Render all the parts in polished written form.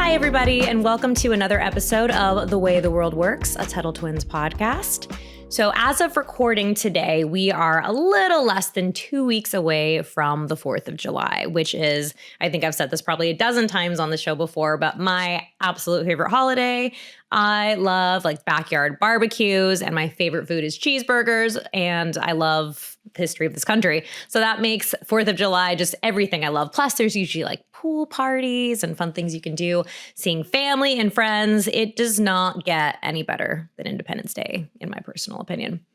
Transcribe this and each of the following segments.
Hi, everybody, and welcome to another episode of The Way the World Works, a Tuttle Twins podcast. So as of recording today, we are a little less than 2 weeks away from the 4th of July, which is, I think I've said this probably a dozen times on the show before, but my absolute favorite holiday. I love backyard barbecues, and my favorite food is cheeseburgers, and I love the history of this country. So that makes 4th of July just everything I love. Plus, there's usually pool parties and fun things you can do, seeing family and friends. It does not get any better than Independence Day, in my personal opinion.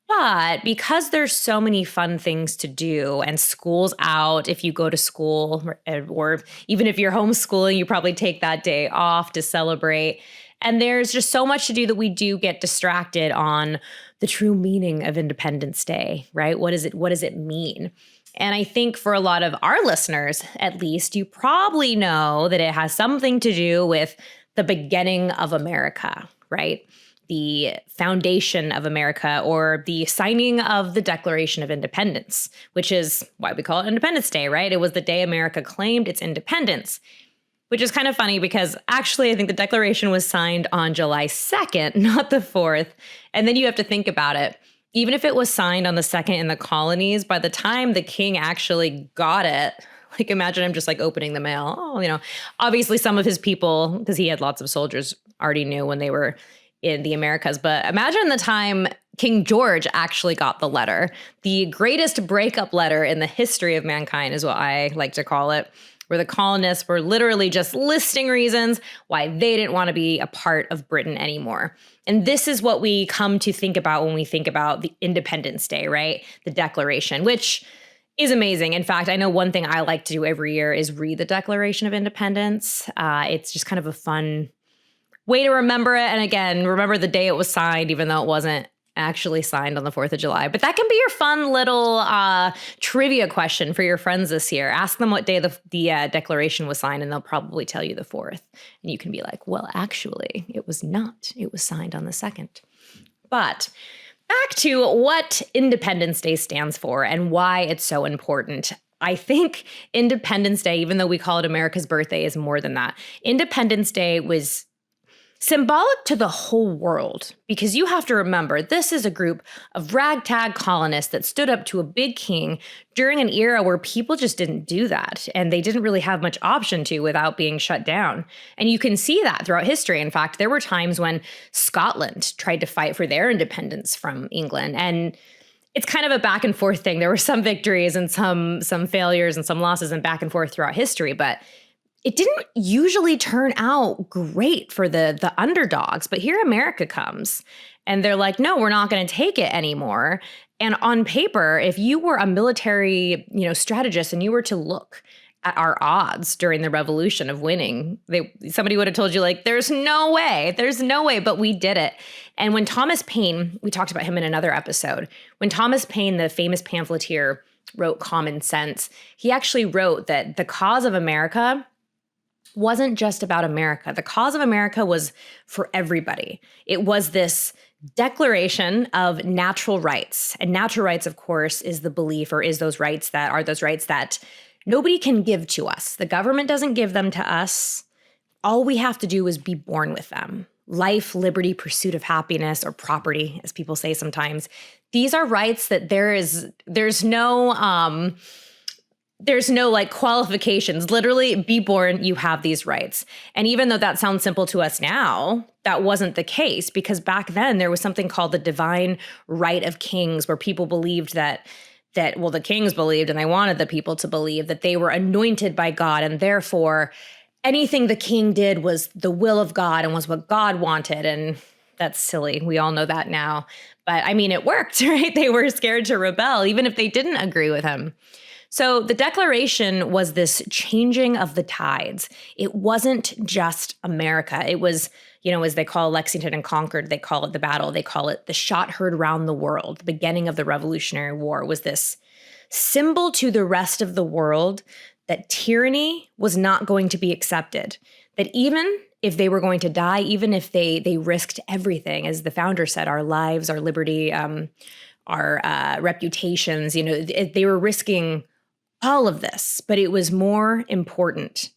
But because there's so many fun things to do and school's out, if you go to school, or even if you're homeschooling, you probably take that day off to celebrate. And there's just so much to do that we do get distracted on the true meaning of Independence Day, right? What does it mean? And I think for a lot of our listeners, at least, you probably know that it has something to do with the beginning of America, right? The foundation of America, or the signing of the Declaration of Independence, which is why we call it Independence Day, right? It was the day America claimed its independence, which is kind of funny because actually I think the Declaration was signed on July 2nd, not the 4th. And then you have to think about it. Even if it was signed on the 2nd in the colonies, by the time the king actually got it, imagine him just opening the mail. Oh, obviously some of his people, because he had lots of soldiers, already knew when they were in the Americas. But imagine the time King George actually got the letter. The greatest breakup letter in the history of mankind is what I like to call it, where the colonists were literally just listing reasons why they didn't want to be a part of Britain anymore. And this is what we come to think about when we think about the Independence Day, right? The Declaration, which is amazing. In fact, I know one thing I like to do every year is read the Declaration of Independence. It's just kind of a fun way to remember it. And again, remember the day it was signed, even though it wasn't actually signed on the 4th of July. But that can be your fun little trivia question for your friends this year. Ask them what day the Declaration was signed, and they'll probably tell you the 4th. And you can be like, well, actually, it was not. It was signed on the 2nd. But back to what Independence Day stands for and why it's so important. I think Independence Day, even though we call it America's birthday, is more than that. Independence Day was symbolic to the whole world, because you have to remember, this is a group of ragtag colonists that stood up to a big king during an era where people just didn't do that, and they didn't really have much option to without being shut down. And you can see that throughout history. In fact, there were times when Scotland tried to fight for their independence from England, and it's kind of a back and forth thing. There were some victories and some failures and some losses and back and forth throughout history, but it didn't usually turn out great for the underdogs. But here America comes, and they're like, no, we're not going to take it anymore. And on paper, if you were a military, strategist, and you were to look at our odds during the revolution of winning, somebody would have told you there's no way, but we did it. And when Thomas Paine, we talked about him in another episode, when Thomas Paine, the famous pamphleteer, wrote Common Sense, he actually wrote that the cause of America wasn't just about America. The cause of America was for everybody. It was this declaration of natural rights. And natural rights, of course, is the belief, or is those rights that nobody can give to us. The government doesn't give them to us. All we have to do is be born with them. Life, liberty, pursuit of happiness, or property, as people say sometimes. These are rights that there's no qualifications. Literally, be born, you have these rights. And even though that sounds simple to us now, that wasn't the case, because back then there was something called the divine right of kings, where people believed that the kings believed, and they wanted the people to believe, that they were anointed by God, and therefore anything the king did was the will of God and was what God wanted. And that's silly. We all know that now. But I mean, it worked, right? They were scared to rebel, even if they didn't agree with him. So the Declaration was this changing of the tides. It wasn't just America. It was, as they call Lexington and Concord, they call it the battle. They call it the shot heard round the world. The beginning of the Revolutionary War was this symbol to the rest of the world that tyranny was not going to be accepted. That even if they were going to die, even if they risked everything, as the founder said, our lives, our liberty, our reputations, they were risking all of this, but it was more important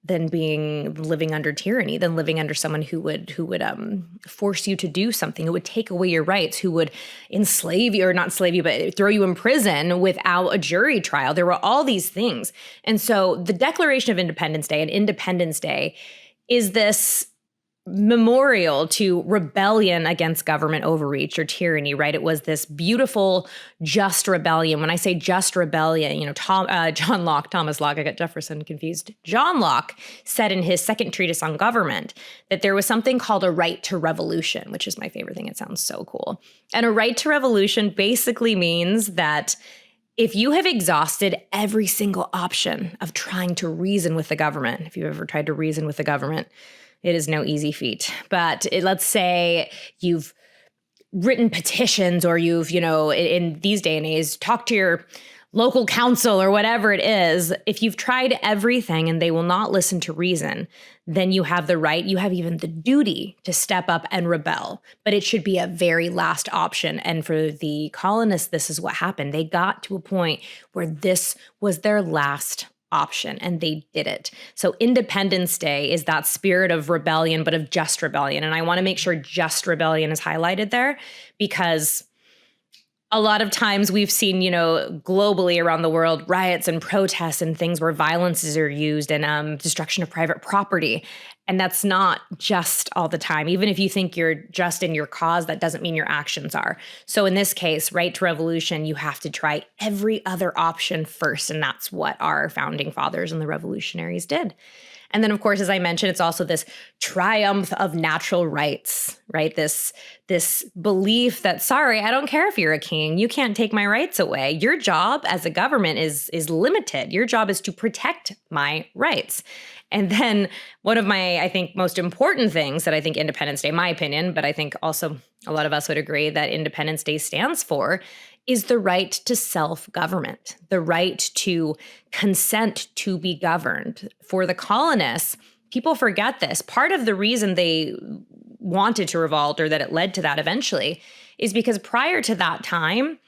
than living under tyranny, than living under someone who would force you to do something, who would take away your rights, who would enslave you, or not enslave you, but throw you in prison without a jury trial. There were all these things. And so the Declaration of Independence Day and Independence Day is this memorial to rebellion against government overreach or tyranny, right? It was this beautiful, just rebellion. When I say just rebellion, Thomas Locke, I got Jefferson confused. John Locke said in his second treatise on government that there was something called a right to revolution, which is my favorite thing. It sounds so cool. And a right to revolution basically means that if you have exhausted every single option of trying to reason with the government, if you've ever tried to reason with the government, it is no easy feat. But let's say you've written petitions, or you've, in these day and age, talked to your local council or whatever it is. If you've tried everything and they will not listen to reason, then you have the right, you have even the duty to step up and rebel. But it should be a very last option. And for the colonists, this is what happened. They got to a point where this was their last option, and they did it. So Independence Day is that spirit of rebellion, but of just rebellion. And I want to make sure just rebellion is highlighted there, because a lot of times we've seen, globally around the world, riots and protests and things where violences are used and destruction of private property. And that's not just all the time. Even if you think you're just in your cause, that doesn't mean your actions are. So in this case, right to revolution, you have to try every other option first. And that's what our founding fathers and the revolutionaries did. And then, of course, as I mentioned, it's also this triumph of natural rights, right? This belief that, sorry, I don't care if you're a king, you can't take my rights away. Your job as a government is limited. Your job is to protect my rights. And then one of my, I think, most important things that I think Independence Day, my opinion, but I think also a lot of us would agree that Independence Day stands for, is the right to self-government, the right to consent to be governed. For the colonists, people forget this. Part of the reason they wanted to revolt, or that it led to that eventually, is because prior to that time,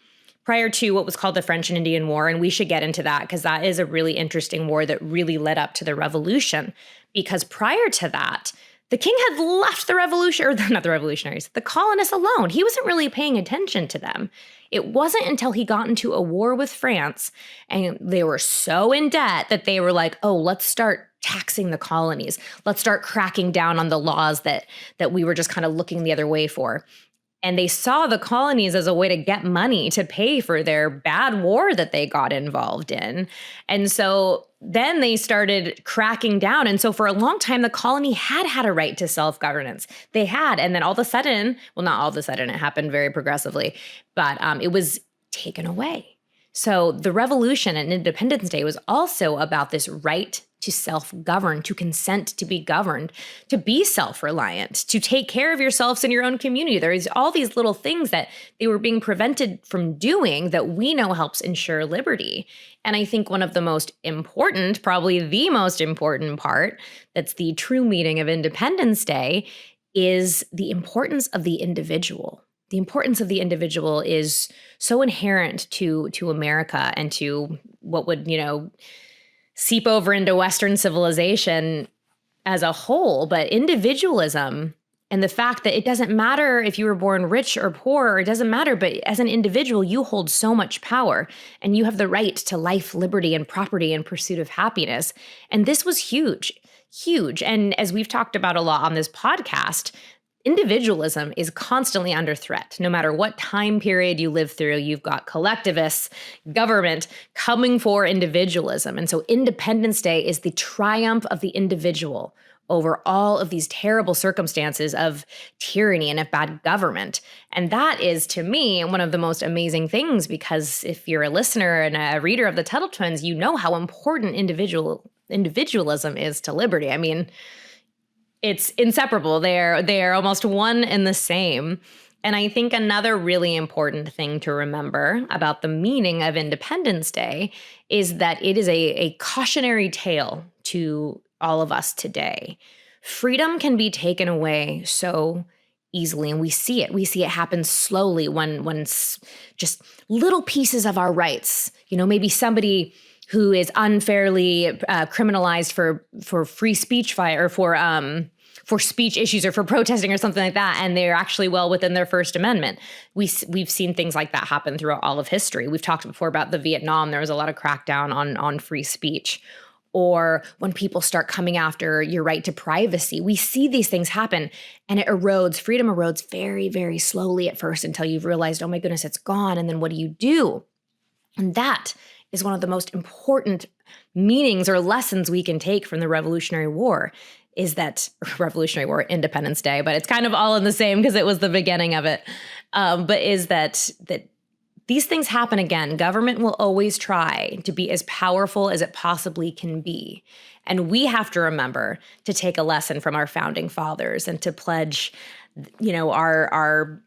prior to what was called the French and Indian War, and we should get into that because that is a really interesting war that really led up to the revolution. Because prior to that, the king had left the revolution, or not the revolutionaries, the colonists alone. He wasn't really paying attention to them. It wasn't until he got into a war with France and they were so in debt that they were like, oh, let's start taxing the colonies. Let's start cracking down on the laws that we were just kind of looking the other way for. And they saw the colonies as a way to get money to pay for their bad war that they got involved in. And so then they started cracking down. And so for a long time, the colony had a right to self-governance. They had. And then all of a sudden, well, not all of a sudden, it happened very progressively, but it was taken away. So the revolution and Independence Day was also about this right to self-govern, to consent to be governed, to be self-reliant, to take care of yourselves and your own community. There's all these little things that they were being prevented from doing that we know helps ensure liberty. And I think one of the most important, probably the most important part, that's the true meaning of Independence Day, is the importance of the individual. The importance of the individual is so inherent to America and to what would, seep over into Western civilization as a whole. But individualism and the fact that it doesn't matter if you were born rich or poor, or it doesn't matter, but as an individual, you hold so much power and you have the right to life, liberty, and property in pursuit of happiness. And this was huge, huge. And as we've talked about a lot on this podcast, individualism is constantly under threat. No matter what time period you live through, you've got collectivists, government coming for individualism. And so Independence Day is the triumph of the individual over all of these terrible circumstances of tyranny and of bad government. And that is, to me, one of the most amazing things, because if you're a listener and a reader of the Tuttle Twins, you know how important individualism is to liberty. I mean, it's inseparable. They're almost one and the same. And I think another really important thing to remember about the meaning of Independence Day is that it is a cautionary tale to all of us today. Freedom can be taken away so easily, and we see it. We see it happen slowly when just little pieces of our rights, maybe somebody who is unfairly criminalized for free speech or for speech issues or for protesting or something like that, and they're actually well within their First Amendment. We've seen things like that happen throughout all of history. We've talked before about the Vietnam. There was a lot of crackdown on free speech. Or when people start coming after your right to privacy, we see these things happen, and freedom erodes very, very slowly at first until you've realized, oh my goodness, it's gone. And then what do? And that is one of the most important meanings or lessons we can take from the Revolutionary War, is that Revolutionary War, Independence Day, but it's kind of all in the same because it was the beginning of it. But is that these things happen again. Government will always try to be as powerful as it possibly can be. And we have to remember to take a lesson from our founding fathers and to pledge, our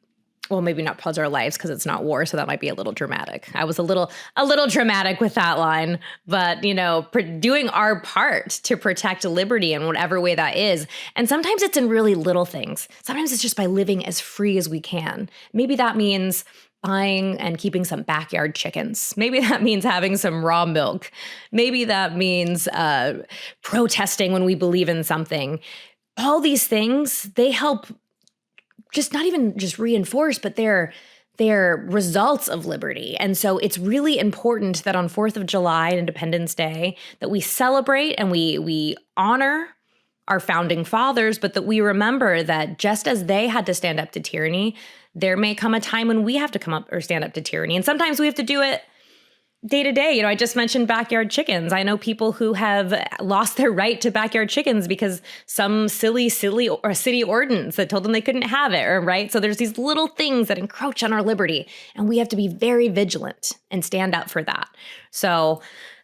well, maybe not pledge our lives because it's not war, so that might be a little dramatic. I was a little dramatic with that line, but doing our part to protect liberty in whatever way that is. And sometimes it's in really little things. Sometimes it's just by living as free as we can. Maybe that means buying and keeping some backyard chickens. Maybe that means having some raw milk. Maybe that means protesting when we believe in something. All these things, they help just not even just reinforce, but they're results of liberty. And so it's really important that on 4th of July, Independence Day, that we celebrate and we honor our founding fathers, but that we remember that just as they had to stand up to tyranny, there may come a time when we have to come up or stand up to tyranny. And sometimes we have to do it day to day. I just mentioned backyard chickens. I know people who have lost their right to backyard chickens because some silly or city ordinance that told them they couldn't have it, right? So there's these little things that encroach on our liberty, and we have to be very vigilant and stand up for that. So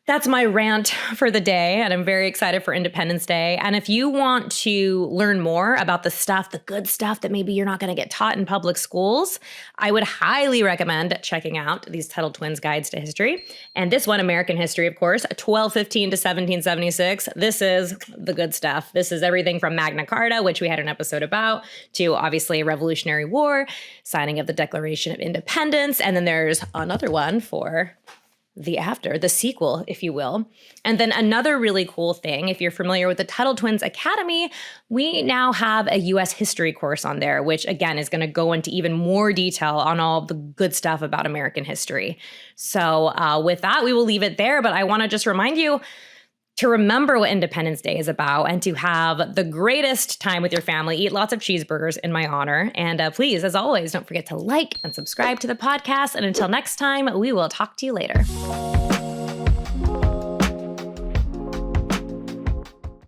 that's my rant for the day, and I'm very excited for Independence Day. And if you want to learn more about the good stuff that maybe you're not going to get taught in public schools, I would highly recommend checking out these Tuttle Twins Guides to History. And this one, American History, of course, 1215 to 1776. This is the good stuff. This is everything from Magna Carta, which we had an episode about, to obviously Revolutionary War, signing of the Declaration of Independence. And then there's another one for the sequel, if you will. And then another really cool thing, if you're familiar with the Tuttle Twins Academy, we now have a U.S. history course on there, which again is going to go into even more detail on all the good stuff about American history. So with that, we will leave it there. But I want to just remind you to remember what Independence Day is about and to have the greatest time with your family. Eat lots of cheeseburgers in my honor. And please, as always, don't forget to like and subscribe to the podcast. And until next time, we will talk to you later.